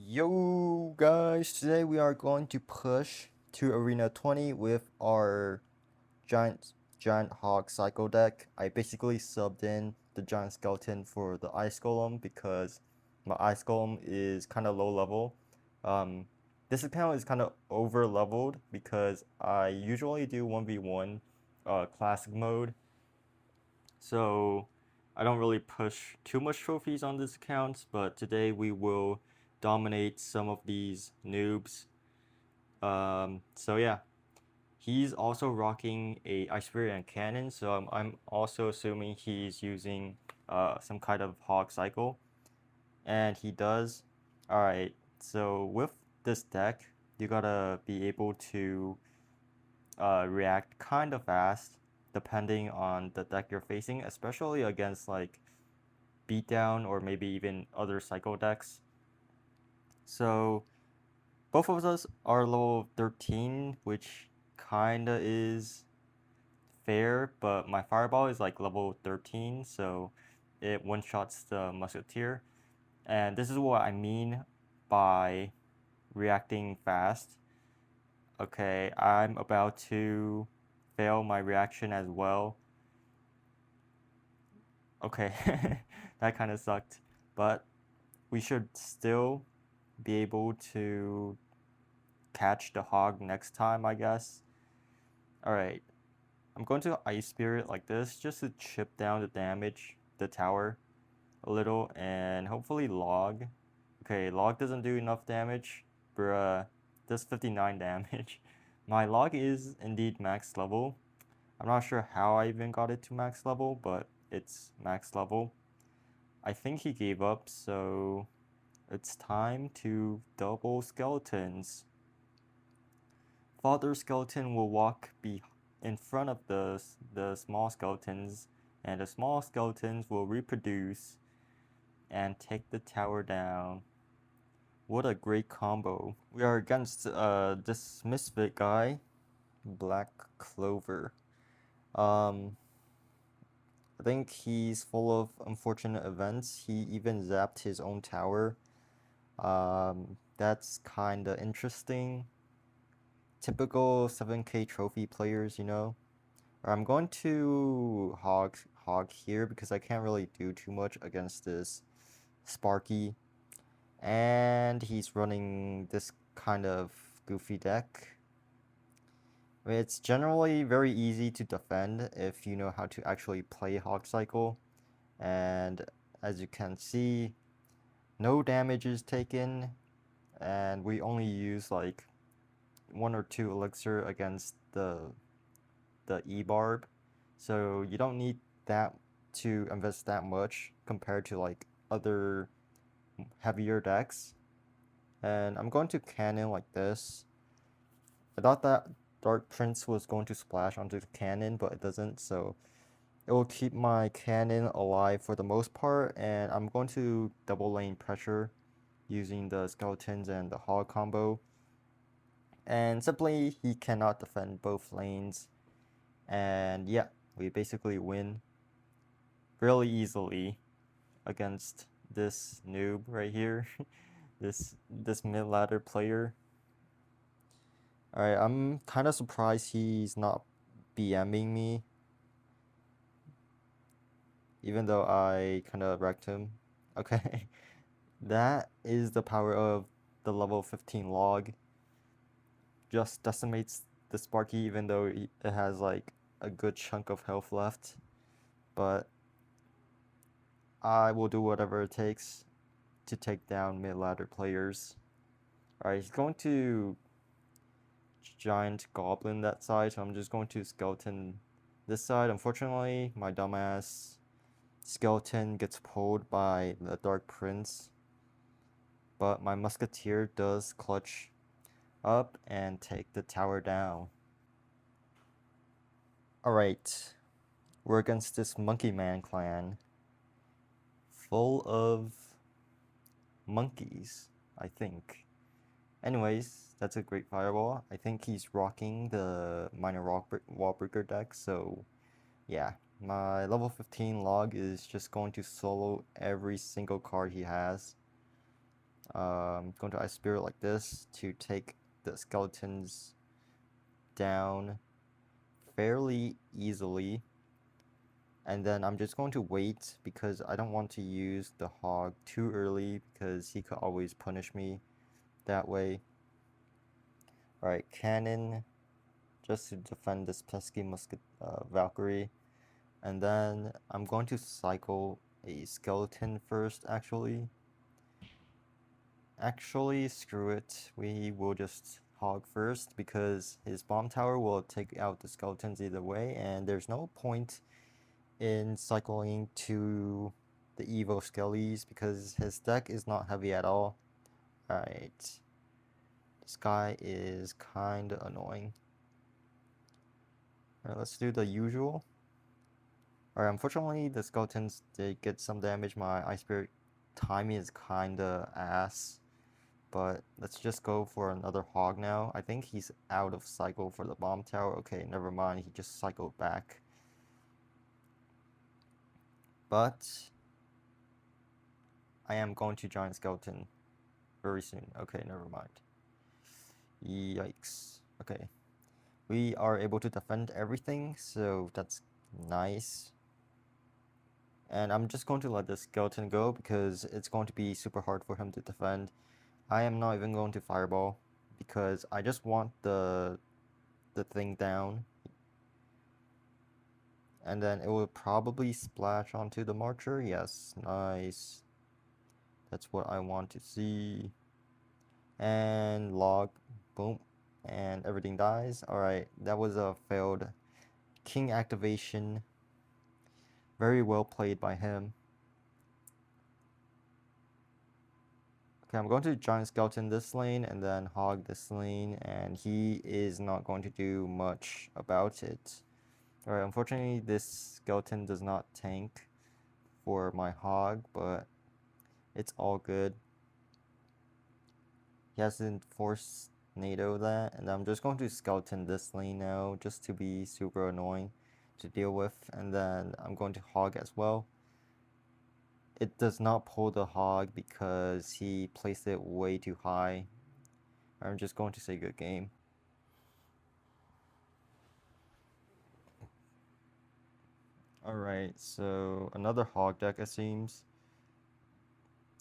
Yo guys, today we are going to push to Arena 20 with our giant hog cycle deck. I basically subbed in the giant skeleton for the ice golem because my ice golem is kind of low level. Um, this account is kind of over leveled because I usually do 1v1 classic mode, so I don't really push too much trophies on this account, but today we will dominate some of these noobs. So yeah, he's also rocking a Icebreaker cannon, so I'm also assuming he's using some kind of hog cycle, and he does. Alright, so with this deck, you gotta be able to react kind of fast depending on the deck you're facing, especially against like beatdown or maybe even other cycle decks. So both of us are level 13, which kinda is fair, but my fireball is like level 13, so it one-shots the musketeer. And this is what I mean by reacting fast. Okay, I'm about to fail my reaction as well. Okay, that kind of sucked, but we should still be able to catch the hog next time, I guess. Alright, I'm going to Ice Spirit like this just to chip down the damage, the tower, a little, and hopefully log. Okay, log doesn't do enough damage. Bruh, does 59 damage. My log is indeed max level. I'm not sure how I even got it to max level, but it's max level. I think he gave up, so it's time to double skeletons. Father skeleton will walk in front of the small skeletons, and the small skeletons will reproduce and take the tower down. What a great combo. We are against this misfit guy, Black Clover. I think he's full of unfortunate events. He even zapped his own tower. That's kinda interesting. Typical 7K trophy players, you know. I'm going to hog here because I can't really do too much against this Sparky. And he's running this kind of goofy deck. It's generally very easy to defend if you know how to actually play Hog Cycle. And as you can see, no damage is taken, and we only use like 1 or 2 elixir against the E-Barb. So you don't need that to invest that much compared to like other heavier decks. And I'm going to cannon like this. I thought that Dark Prince was going to splash onto the cannon, but it doesn't, so it will keep my cannon alive for the most part, and I'm going to double lane pressure using the skeletons and the hog combo. And simply, he cannot defend both lanes. And yeah, we basically win really easily against this noob right here. this mid-ladder player. Alright, I'm kind of surprised he's not BMing me, even though I kind of wrecked him. Okay, that is the power of the level 15 log. Just decimates the Sparky even though it has like a good chunk of health left. But I will do whatever it takes to take down mid-ladder players. Alright, he's going to giant goblin that side, so I'm just going to skeleton this side. Unfortunately, my dumbass skeleton gets pulled by the Dark Prince, but my musketeer does clutch up and take the tower down. Alright, we're against this Monkey Man clan, full of monkeys, I think. Anyways, that's a great fireball. I think he's rocking the minor wallbreaker deck, so yeah. My level 15 log is just going to solo every single card he has. I'm going to Ice Spirit like this to take the skeletons down fairly easily. And then I'm just going to wait because I don't want to use the hog too early because he could always punish me that way. Alright, cannon just to defend this pesky Valkyrie. And then I'm going to cycle a skeleton first, actually. Actually, screw it. We will just hog first because his bomb tower will take out the skeletons either way, and there's no point in cycling to the Evo Skellys because his deck is not heavy at all. Alright. This guy is kinda annoying. Alright, let's do the usual. Alright, unfortunately the skeletons did get some damage. My Ice Spirit timing is kinda ass. But let's just go for another hog now. I think he's out of cycle for the bomb tower. Okay, never mind. He just cycled back. But I am going to giant skeleton very soon. Okay, never mind. Yikes. Okay. We are able to defend everything, so that's nice. And I'm just going to let the skeleton go because it's going to be super hard for him to defend. I am not even going to fireball because I just want the thing down. And then it will probably splash onto the marcher. Yes, nice. That's what I want to see. And log, boom, and everything dies. Alright, that was a failed king activation. Very well played by him. Okay, I'm going to giant skeleton this lane and then hog this lane, and he is not going to do much about it. Alright, unfortunately this skeleton does not tank for my hog, but it's all good. He hasn't forced NATO that, and I'm just going to skeleton this lane now just to be super annoying to deal with, and then I'm going to hog as well. It does not pull the hog because he placed it way too high. I'm just going to say good game. Alright, so another hog deck it seems.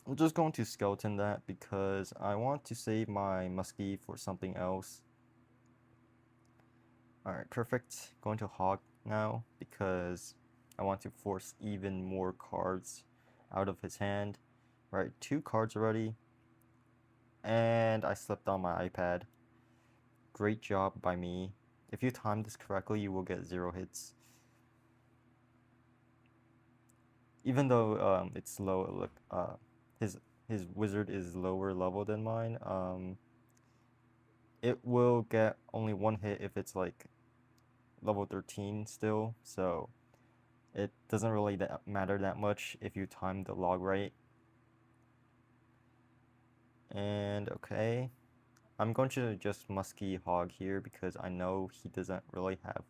I'm just going to skeleton that because I want to save my muskie for something else. Alright, perfect. Going to hog now because I want to force even more cards out of his hand. Right, 2 cards already. And I slipped on my iPad. Great job by me. If you time this correctly, you will get 0 hits. Even though it's low, look, his wizard is lower level than mine. It will get only 1 hit if it's like level 13 still, so it doesn't really matter that much if you time the log right. And okay, I'm going to just musky hog here because I know he doesn't really have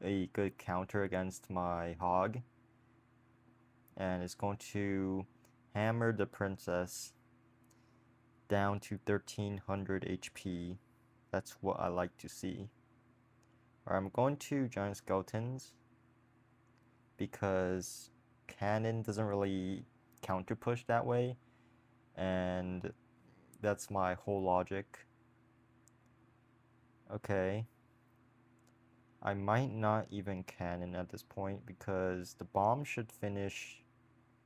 a good counter against my hog. And it's going to hammer the princess down to 1300 HP. That's what I like to see. Alright, I'm going to giant skeletons because cannon doesn't really counter push that way, and that's my whole logic. Okay, I might not even cannon at this point because the bomb should finish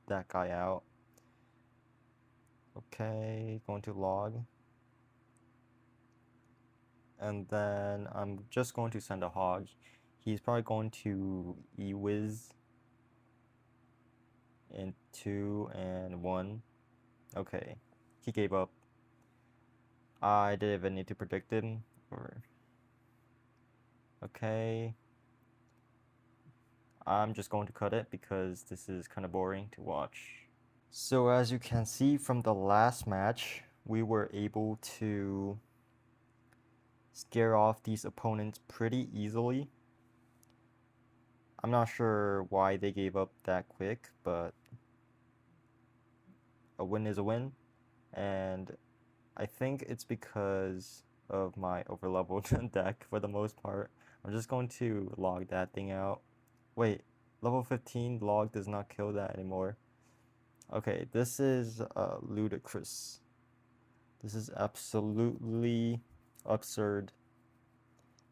that guy out. Okay, going to log. And then I'm just going to send a hog. He's probably going to E-Wiz in 2 and 1. Okay, he gave up. I didn't even need to predict him. Okay. I'm just going to cut it because this is kind of boring to watch. So as you can see from the last match, we were able to scare off these opponents pretty easily. I'm not sure why they gave up that quick, but a win is a win. and I think it's because of my overleveled deck for the most part. I'm just going to log that thing out. Wait, level 15 log does not kill that anymore. Okay, this is ludicrous. This is absolutely absurd.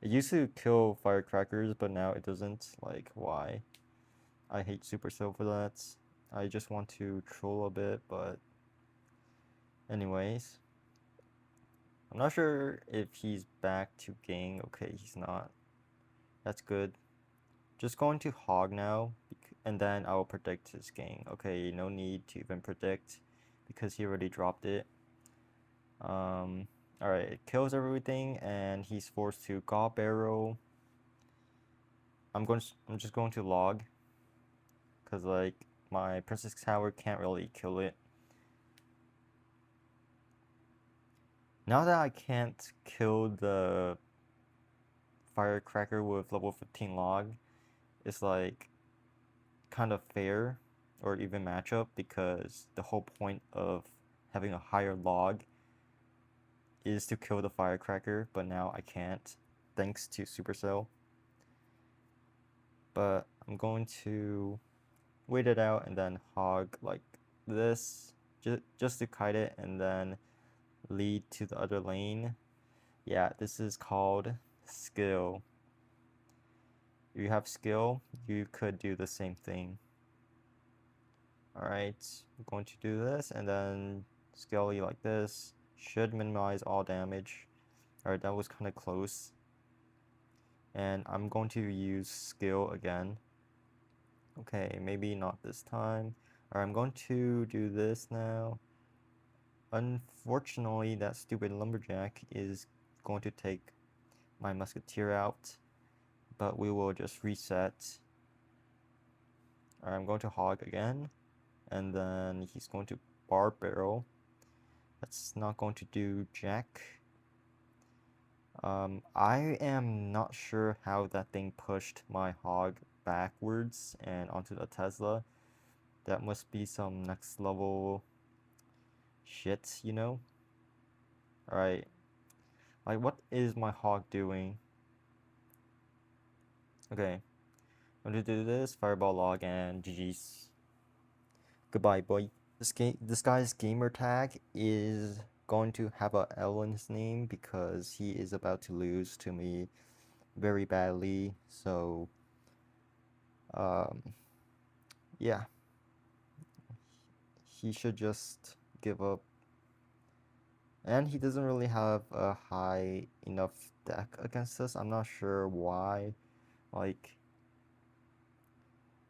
It used to kill firecrackers, but now it doesn't. Like, why? I hate Supercell for that. I just want to troll a bit, but anyways. I'm not sure if he's back to gang. Okay, he's not. That's good. Just going to hog now, and then I will predict his gang. Okay, no need to even predict because he already dropped it. Alright, it kills everything, and he's forced to God Barrel. I'm just going to log, cause like my Princess Tower can't really kill it. Now that I can't kill the Firecracker with level 15 log, it's like kind of fair or even matchup because the whole point of having a higher log is to kill the firecracker, but now I can't thanks to Supercell. But I'm going to wait it out and then hog like this just to kite it and then lead to the other lane. Yeah, this is called skill. If you have skill, you could do the same thing. Alright, I'm going to do this and then Skelly like this. Should minimize all damage. Alright, that was kind of close. And I'm going to use skill again. Okay, maybe not this time. Alright, I'm going to do this now. Unfortunately, that stupid lumberjack is going to take my musketeer out. But we will just reset. Alright, I'm going to hog again. And then he's going to bar barrel. That's not going to do jack. I am not sure how that thing pushed my hog backwards and onto the Tesla. That must be some next level shit, you know? Alright. Like, what is my hog doing? Okay. I'm gonna do this, fireball log, and GG's. Goodbye, boy. This guy's gamer tag is going to have a L in his name because he is about to lose to me very badly. So, yeah, he should just give up. And he doesn't really have a high enough deck against us. I'm not sure why. Like,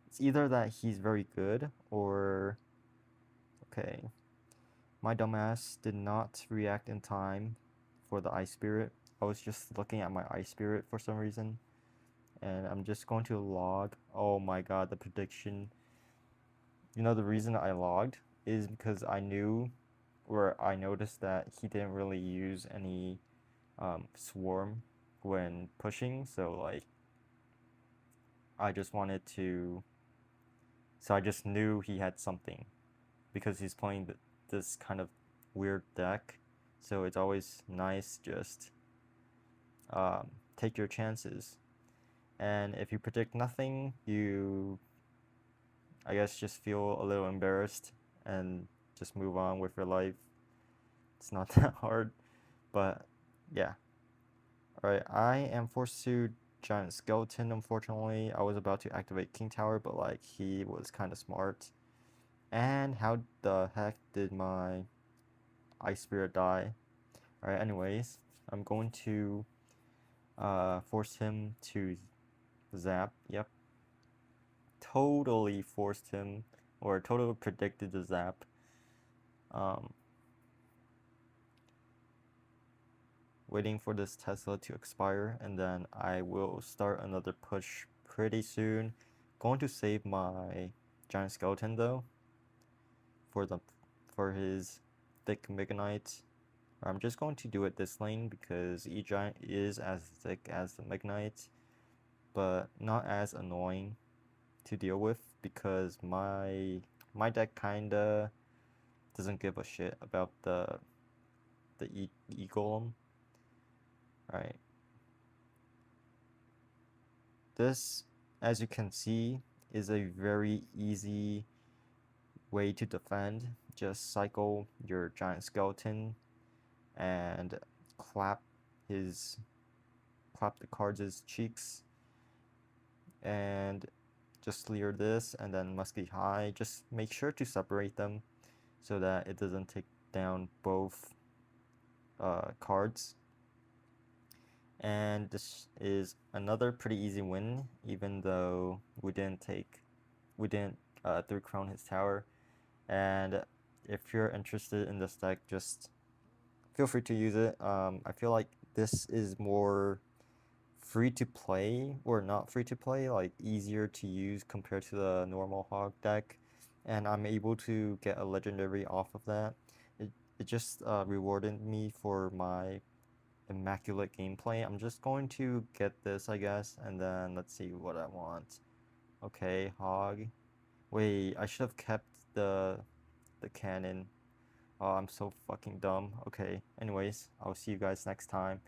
it's either that he's very good or okay. My dumbass did not react in time for the Ice Spirit. I was just looking at my Ice Spirit for some reason. And I'm just going to log. Oh my god, the prediction. You know, the reason I logged is because I knew, or I noticed that he didn't really use any swarm when pushing. So, like, I just wanted to. So I just knew he had something because he's playing this kind of weird deck. So it's always nice just take your chances. And if you predict nothing, you, I guess, just feel a little embarrassed and just move on with your life. It's not that hard, but yeah. Alright, I am forced to Giant Skeleton, unfortunately. I was about to activate King Tower, but like he was kind of smart. And how the heck did my Ice Spirit die? Alright, anyways, I'm going to force him to zap. Yep. Totally forced him, or totally predicted the zap. Waiting for this Tesla to expire, and then I will start another push pretty soon. Going to save my Giant Skeleton though, for his thick Mega Knight. I'm just going to do it this lane because E-Giant is as thick as the Mega Knight, but not as annoying to deal with because my deck kinda doesn't give a shit about the golem. Right. This, as you can see, is a very easy way to defend. Just cycle your giant skeleton and clap the cards' cheeks, and just clear this, and then musky high. Just make sure to separate them so that it doesn't take down both cards. And this is another pretty easy win, even though we didn't 3-crown his tower. And if you're interested in this deck, just feel free to use it. I feel like this is more free to play, or not free to play, like easier to use compared to the normal HOG deck, and I'm able to get a legendary off of that. It just rewarded me for my immaculate gameplay. I'm just going to get this, I guess, and then let's see what I want. Okay, HOG. Wait, I should have kept the cannon. Oh, I'm so fucking dumb. Okay, anyways, I'll see you guys next time.